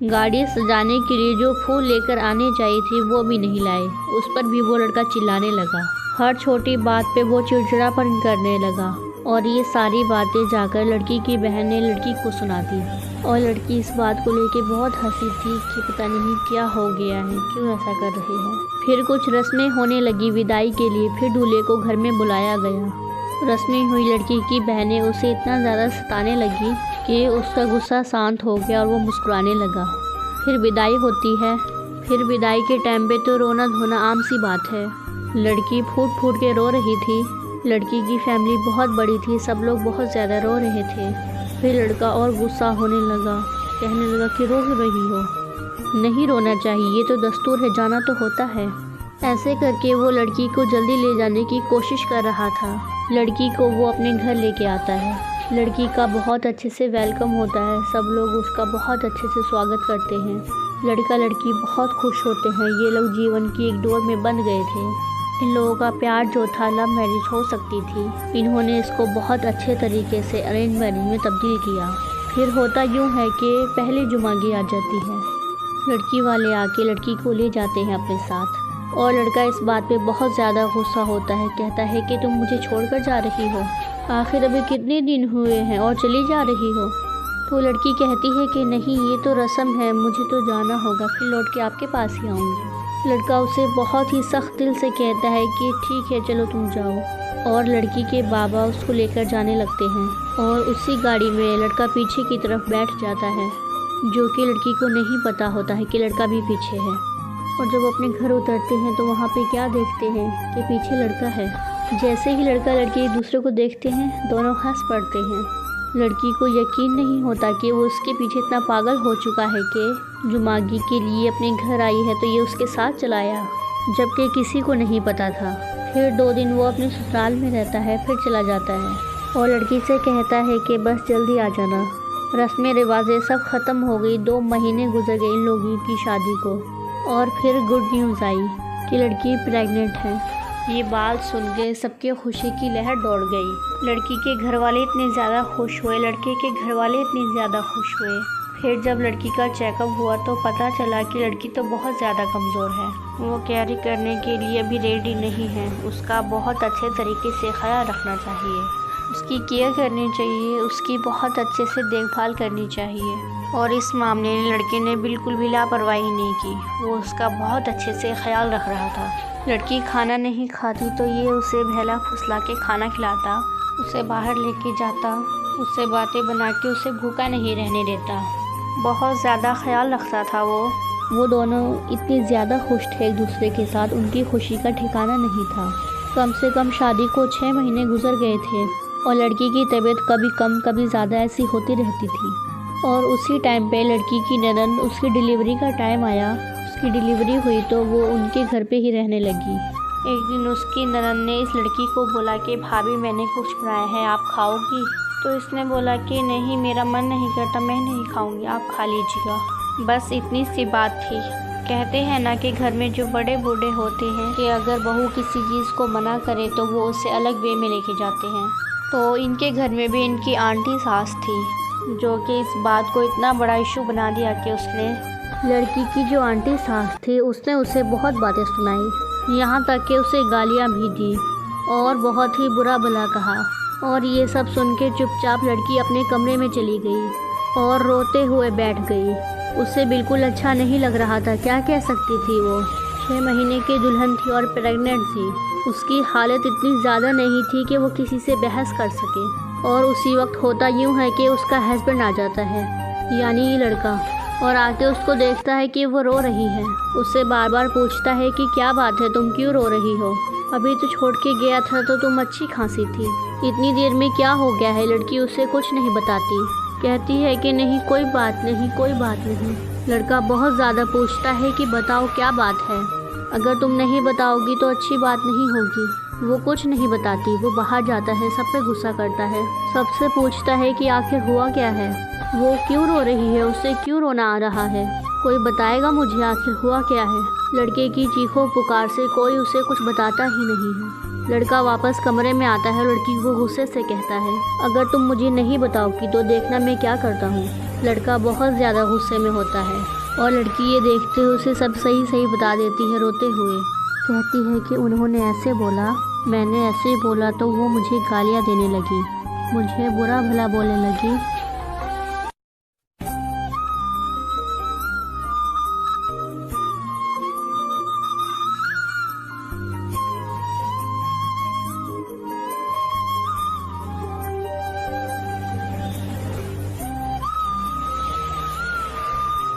गाड़ी सजाने के लिए जो फूल लेकर आने चाहिए थी वो भी नहीं लाए। उस पर भी वो लड़का चिल्लाने लगा। हर छोटी बात पे वो चिड़चिड़ापन करने लगा और ये सारी बातें जाकर लड़की की बहन ने लड़की को सुना दी। और लड़की इस बात को लेकर बहुत हंसी थी कि पता नहीं क्या हो गया है, क्यों ऐसा कर रहे हैं। फिर कुछ रस्में होने लगी विदाई के लिए। फिर दूल्हे को घर में बुलाया गया। रस्में हुई, लड़की की बहनें उसे इतना ज़्यादा सताने लगी कि उसका गुस्सा शांत हो गया और वो मुस्कुराने लगा। फिर विदाई होती है। फिर विदाई के टाइम पे तो रोना धोना आम सी बात है। लड़की फूट फूट के रो रही थी। लड़की की फैमिली बहुत बड़ी थी, सब लोग बहुत ज़्यादा रो रहे थे। फिर लड़का और गुस्सा होने लगा, कहने लगा कि रो रही हो, नहीं रोना चाहिए, ये तो दस्तूर है, जाना तो होता है। ऐसे करके वो लड़की को जल्दी ले जाने की कोशिश कर रहा था। लड़की को वो अपने घर लेके आता है। लड़की का बहुत अच्छे से वेलकम होता है, सब लोग उसका बहुत अच्छे से स्वागत करते हैं। लड़का लड़की बहुत खुश होते हैं। ये लोग जीवन की एक डोर में बंध गए थे। इन लोगों का प्यार जो था लव मैरिज हो सकती थी, इन्होंने इसको बहुत अच्छे तरीके से अरेंज मैरिज में तब्दील किया। फिर होता यूँ है कि पहली जुमागी आ जाती है। लड़की वाले आके लड़की को ले जाते हैं अपने साथ और लड़का इस बात पे बहुत ज़्यादा गुस्सा होता है। कहता है कि तुम मुझे छोड़कर जा रही हो, आखिर अभी कितने दिन हुए हैं और चली जा रही हो। तो लड़की कहती है कि नहीं, ये तो रस्म है, मुझे तो जाना होगा, फिर लौट के आपके पास ही आऊँगी। लड़का उसे बहुत ही सख्त दिल से कहता है कि ठीक है, चलो तुम जाओ। और लड़की के बाबा उसको लेकर जाने लगते हैं और उसी गाड़ी में लड़का पीछे की तरफ बैठ जाता है, जो कि लड़की को नहीं पता होता है कि लड़का भी पीछे है। और जब अपने घर उतरते हैं तो वहाँ पे क्या देखते हैं कि पीछे लड़का है। जैसे ही लड़का लड़की एक दूसरे को देखते हैं, दोनों हंस पड़ते हैं। लड़की को यकीन नहीं होता कि वो उसके पीछे इतना पागल हो चुका है कि जुमागी के लिए अपने घर आई है तो ये उसके साथ चलाया, जबकि किसी को नहीं पता था। फिर 2 दिन वो अपने ससुराल में रहता है, फिर चला जाता है और लड़की से कहता है कि बस जल्दी आ जाना। रस्में रिवाजें सब ख़त्म हो गई। 2 महीने गुजर गए इन लोगों की शादी को और फिर गुड न्यूज़ आई कि लड़की प्रेग्नेंट है। ये बात सुन के सबके खुशी की लहर दौड़ गई। लड़की के घर वाले इतने ज़्यादा खुश हुए, लड़के के घर वाले इतने ज़्यादा खुश हुए। फिर जब लड़की का चेकअप हुआ तो पता चला कि लड़की तो बहुत ज़्यादा कमज़ोर है, वो कैरी करने के लिए अभी रेडी नहीं है। उसका बहुत अच्छे तरीके से ख्याल रखना चाहिए, उसकी केयर करनी चाहिए, उसकी बहुत अच्छे से देखभाल करनी चाहिए। और इस मामले में लड़के ने बिल्कुल भी लापरवाही नहीं की, वो उसका बहुत अच्छे से ख्याल रख रहा था। लड़की खाना नहीं खाती तो ये उसे बहला फुसला के खाना खिलाता, उसे बाहर लेके जाता, उससे बातें बना के उसे भूखा नहीं रहने देता। बहुत ज़्यादा ख्याल रखता था वो दोनों इतने ज़्यादा खुश थे एक दूसरे के साथ, उनकी खुशी का ठिकाना नहीं था। कम से कम शादी को 6 महीने गुजर गए थे और लड़की की तबीयत कभी कम कभी ज़्यादा ऐसी होती रहती थी। और उसी टाइम पे लड़की की ननद, उसकी डिलीवरी का टाइम आया, उसकी डिलीवरी हुई तो वो उनके घर पे ही रहने लगी। एक दिन उसकी ननद ने इस लड़की को बोला कि भाभी मैंने कुछ बनाया है, आप खाओगी? तो इसने बोला कि नहीं, मेरा मन नहीं करता, मैं नहीं खाऊंगी, आप खा लीजिएगा। बस इतनी सी बात थी। कहते हैं ना कि घर में जो बड़े बूढ़े होते हैं कि अगर बहू किसी चीज़ को मना करे तो वो उसे अलग वे में लेके जाते हैं। तो इनके घर में भी इनकी आंटी सास थी, जो कि इस बात को इतना बड़ा इशू बना दिया कि उसने, लड़की की जो आंटी सास थी, उसने उसे बहुत बातें सुनाई, यहाँ तक कि उसे गालियाँ भी दी और बहुत ही बुरा भला कहा। और ये सब सुन के चुपचाप लड़की अपने कमरे में चली गई और रोते हुए बैठ गई। उसे बिल्कुल अच्छा नहीं लग रहा था, क्या कह सकती थी वो। 6 महीने की दुल्हन थी और प्रेग्नेंट थी। उसकी हालत इतनी ज़्यादा नहीं थी कि वो किसी से बहस कर सके। और उसी वक्त होता यूँ है कि उसका हस्बैंड आ जाता है, यानी ये लड़का, और आके उसको देखता है कि वो रो रही है। उससे बार बार पूछता है कि क्या बात है, तुम क्यों रो रही हो? अभी तो छोड़ के गया था तो तुम अच्छी खासी थी, इतनी देर में क्या हो गया है? लड़की उसे कुछ नहीं बताती, कहती है कि नहीं, कोई बात नहीं, कोई बात नहीं। लड़का बहुत ज़्यादा पूछता है कि बताओ क्या बात है, अगर तुम नहीं बताओगी तो अच्छी बात नहीं होगी। वो कुछ नहीं बताती, वो बाहर जाता है, सब पे गुस्सा करता है, सबसे पूछता है कि आखिर हुआ क्या है, वो क्यों रो रही है, उससे क्यों रोना आ रहा है, कोई बताएगा मुझे आखिर हुआ क्या है। लड़के की चीखों पुकार से कोई उसे कुछ बताता ही नहीं है। लड़का वापस कमरे में आता है, लड़की को गुस्से से कहता है, अगर तुम मुझे नहीं बताओगी तो देखना मैं क्या करता हूँ। लड़का बहुत ज़्यादा गुस्से में होता है और लड़की ये देखते हुए उसे सब सही सही बता देती है रोते हुए। कहती है कि उन्होंने ऐसे बोला, मैंने ऐसे बोला तो वो मुझे गालियाँ देने लगी, मुझे बुरा भला बोलने लगी